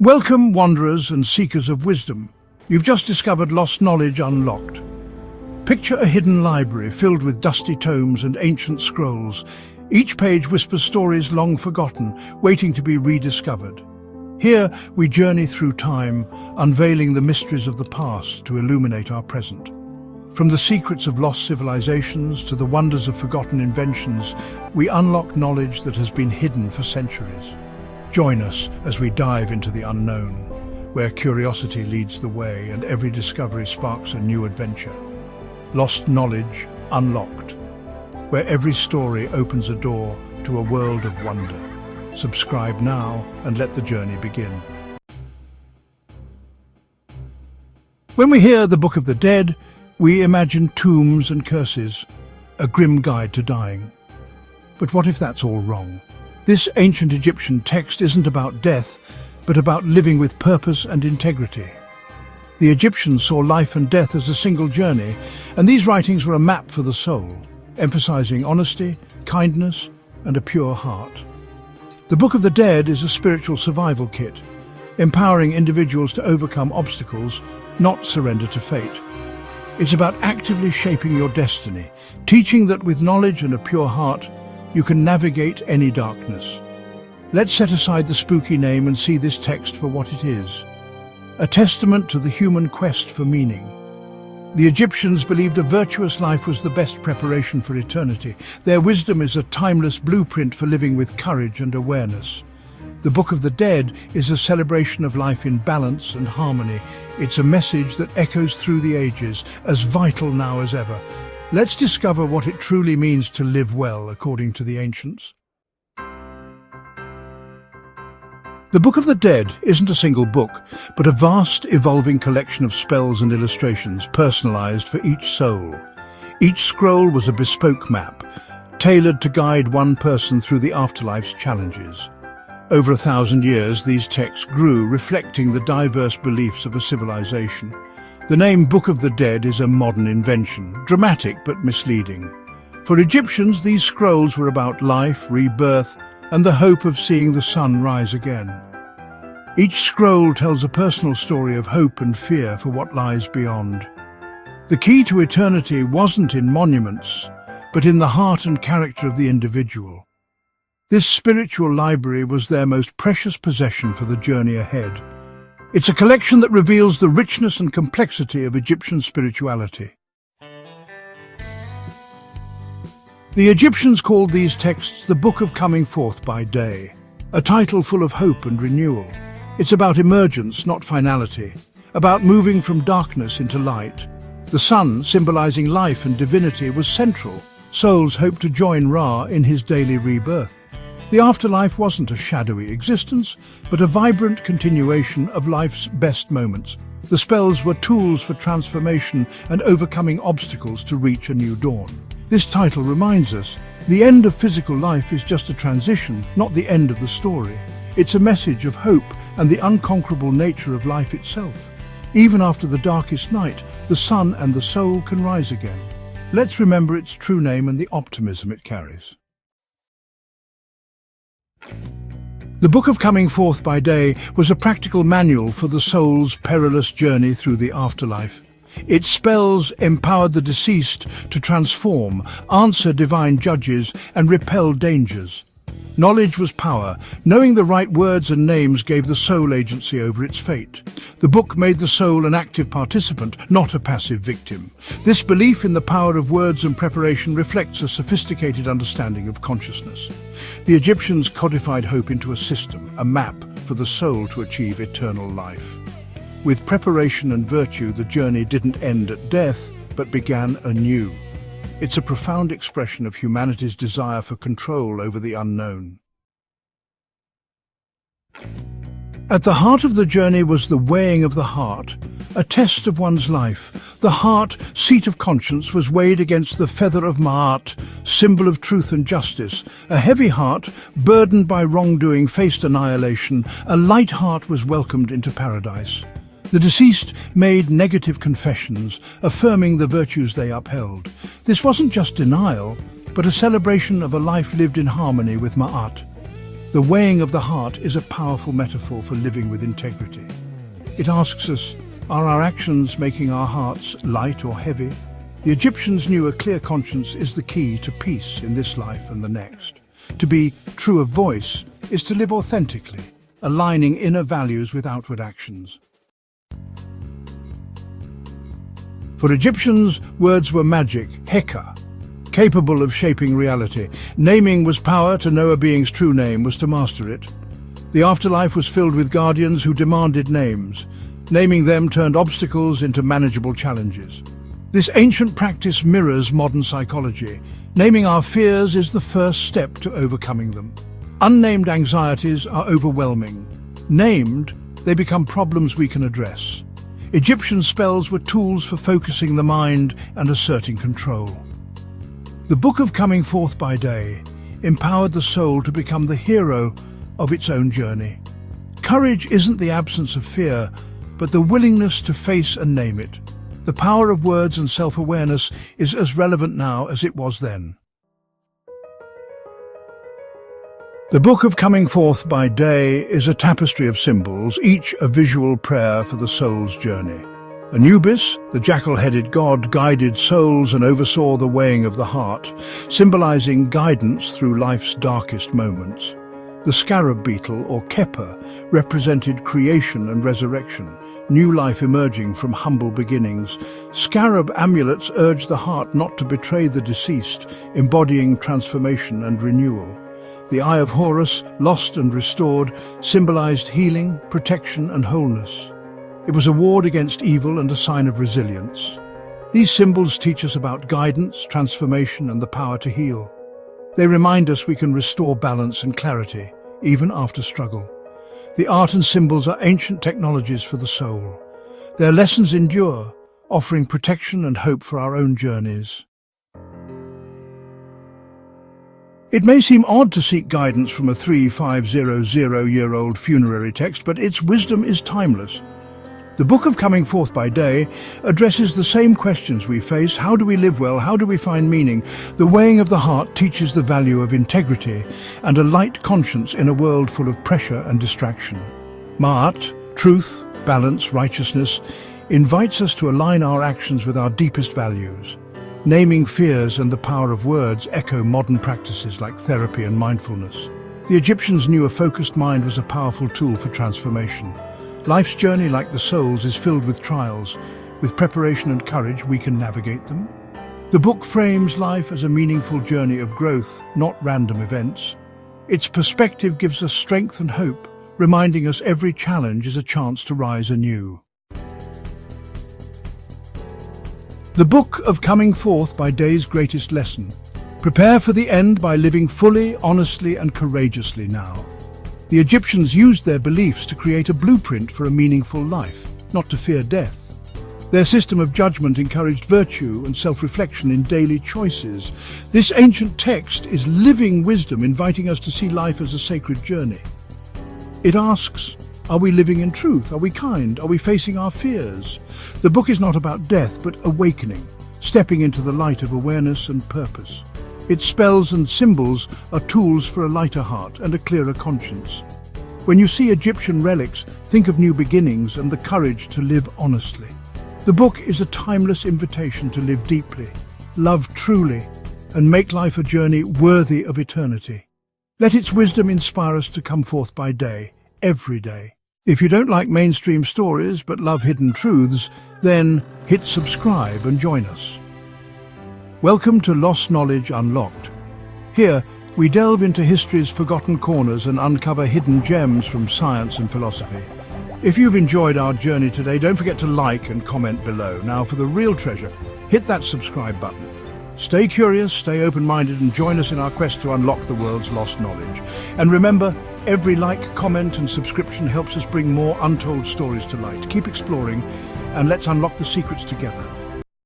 Welcome, wanderers and seekers of wisdom. You've just discovered lost knowledge unlocked. Picture a hidden library filled with dusty tomes and ancient scrolls. Each page whispers stories long forgotten, waiting to be rediscovered. Here we journey through time, unveiling the mysteries of the past to illuminate our present. From the secrets of lost civilizations to the wonders of forgotten inventions, we unlock knowledge that has been hidden for centuries. Join us as we dive into the unknown, where curiosity leads the way and every discovery sparks a new adventure. Lost knowledge unlocked, where every story opens a door to a world of wonder. Subscribe now and let the journey begin. When we hear the Book of the Dead, we imagine tombs and curses, a grim guide to dying. But what if that's all wrong? This ancient Egyptian text isn't about death, but about living with purpose and integrity. The Egyptians saw life and death as a single journey, and these writings were a map for the soul, emphasizing honesty, kindness, and a pure heart. The Book of the Dead is a spiritual survival kit, empowering individuals to overcome obstacles, not surrender to fate. It's about actively shaping your destiny, teaching that with knowledge and a pure heart, you can navigate any darkness. Let's set aside the spooky name and see this text for what it is, a testament to the human quest for meaning. The Egyptians believed a virtuous life was the best preparation for eternity. Their wisdom is a timeless blueprint for living with courage and awareness. The Book of the Dead is a celebration of life in balance and harmony. It's a message that echoes through the ages, as vital now as ever. Let's discover what it truly means to live well, according to the ancients. The Book of the Dead isn't a single book, but a vast, evolving collection of spells and illustrations, personalized for each soul. Each scroll was a bespoke map, tailored to guide one person through the afterlife's challenges. Over 1,000 years, these texts grew, reflecting the diverse beliefs of a civilization. The name Book of the Dead is a modern invention, dramatic but misleading. For Egyptians, these scrolls were about life, rebirth, and the hope of seeing the sun rise again. Each scroll tells a personal story of hope and fear for what lies beyond. The key to eternity wasn't in monuments, but in the heart and character of the individual. This spiritual library was their most precious possession for the journey ahead. It's a collection that reveals the richness and complexity of Egyptian spirituality. The Egyptians called these texts the Book of Coming Forth by Day, a title full of hope and renewal. It's about emergence, not finality, about moving from darkness into light. The sun, symbolizing life and divinity, was central. Souls hoped to join Ra in his daily rebirth. The afterlife wasn't a shadowy existence, but a vibrant continuation of life's best moments. The spells were tools for transformation and overcoming obstacles to reach a new dawn. This title reminds us, the end of physical life is just a transition, not the end of the story. It's a message of hope and the unconquerable nature of life itself. Even after the darkest night, the sun and the soul can rise again. Let's remember its true name and the optimism it carries. The Book of Coming Forth by Day was a practical manual for the soul's perilous journey through the afterlife. Its spells empowered the deceased to transform, answer divine judges, and repel dangers. Knowledge was power. Knowing the right words and names gave the soul agency over its fate. The book made the soul an active participant, not a passive victim. This belief in the power of words and preparation reflects a sophisticated understanding of consciousness. The Egyptians codified hope into a system, a map for the soul to achieve eternal life. With preparation and virtue, the journey didn't end at death, but began anew. It's a profound expression of humanity's desire for control over the unknown. At the heart of the journey was the weighing of the heart, a test of one's life. The heart, seat of conscience, was weighed against the feather of Ma'at, symbol of truth and justice. A heavy heart, burdened by wrongdoing, faced annihilation. A light heart was welcomed into paradise. The deceased made negative confessions, affirming the virtues they upheld. This wasn't just denial, but a celebration of a life lived in harmony with Ma'at. The weighing of the heart is a powerful metaphor for living with integrity. It asks us, are our actions making our hearts light or heavy? The Egyptians knew a clear conscience is the key to peace in this life and the next. To be true of voice is to live authentically, aligning inner values with outward actions. For Egyptians, words were magic, heka, capable of shaping reality. Naming was power. To know a being's true name was to master it. The afterlife was filled with guardians who demanded names. Naming them turned obstacles into manageable challenges. This ancient practice mirrors modern psychology. Naming our fears is the first step to overcoming them. Unnamed anxieties are overwhelming. Named, they become problems we can address. Egyptian spells were tools for focusing the mind and asserting control. The Book of Coming Forth by Day empowered the soul to become the hero of its own journey. Courage isn't the absence of fear, but the willingness to face and name it. The power of words and self-awareness is as relevant now as it was then. The Book of Coming Forth by Day is a tapestry of symbols, each a visual prayer for the soul's journey. Anubis, the jackal-headed god, guided souls and oversaw the weighing of the heart, symbolizing guidance through life's darkest moments. The scarab beetle, or Kepa, represented creation and resurrection, new life emerging from humble beginnings. Scarab amulets urged the heart not to betray the deceased, embodying transformation and renewal. The Eye of Horus, lost and restored, symbolized healing, protection and wholeness. It was a ward against evil and a sign of resilience. These symbols teach us about guidance, transformation and the power to heal. They remind us we can restore balance and clarity, even after struggle. The art and symbols are ancient technologies for the soul. Their lessons endure, offering protection and hope for our own journeys. It may seem odd to seek guidance from a 3,500-year-old funerary text, but its wisdom is timeless. The Book of Coming Forth by Day addresses the same questions we face. How do we live well? How do we find meaning? The weighing of the heart teaches the value of integrity and a light conscience in a world full of pressure and distraction. Ma'at, truth, balance, righteousness, invites us to align our actions with our deepest values. Naming fears and the power of words echo modern practices like therapy and mindfulness. The Egyptians knew a focused mind was a powerful tool for transformation. Life's journey, like the soul's, is filled with trials. With preparation and courage, we can navigate them. The book frames life as a meaningful journey of growth, not random events. Its perspective gives us strength and hope, reminding us every challenge is a chance to rise anew. The Book of Coming Forth by Day's greatest lesson. Prepare for the end by living fully, honestly, and courageously now. The Egyptians used their beliefs to create a blueprint for a meaningful life, not to fear death. Their system of judgment encouraged virtue and self-reflection in daily choices. This ancient text is living wisdom, inviting us to see life as a sacred journey. It asks, are we living in truth? Are we kind? Are we facing our fears? The book is not about death, but awakening, stepping into the light of awareness and purpose. Its spells and symbols are tools for a lighter heart and a clearer conscience. When you see Egyptian relics, think of new beginnings and the courage to live honestly. The book is a timeless invitation to live deeply, love truly, and make life a journey worthy of eternity. Let its wisdom inspire us to come forth by day, every day. If you don't like mainstream stories but love hidden truths, then hit subscribe and join us. Welcome to Lost Knowledge Unlocked. Here, we delve into history's forgotten corners and uncover hidden gems from science and philosophy. If you've enjoyed our journey today, don't forget to like and comment below. Now for the real treasure, hit that subscribe button. Stay curious, stay open-minded, and join us in our quest to unlock the world's lost knowledge. And remember, every like, comment and subscription helps us bring more untold stories to light. Keep exploring, and let's unlock the secrets together.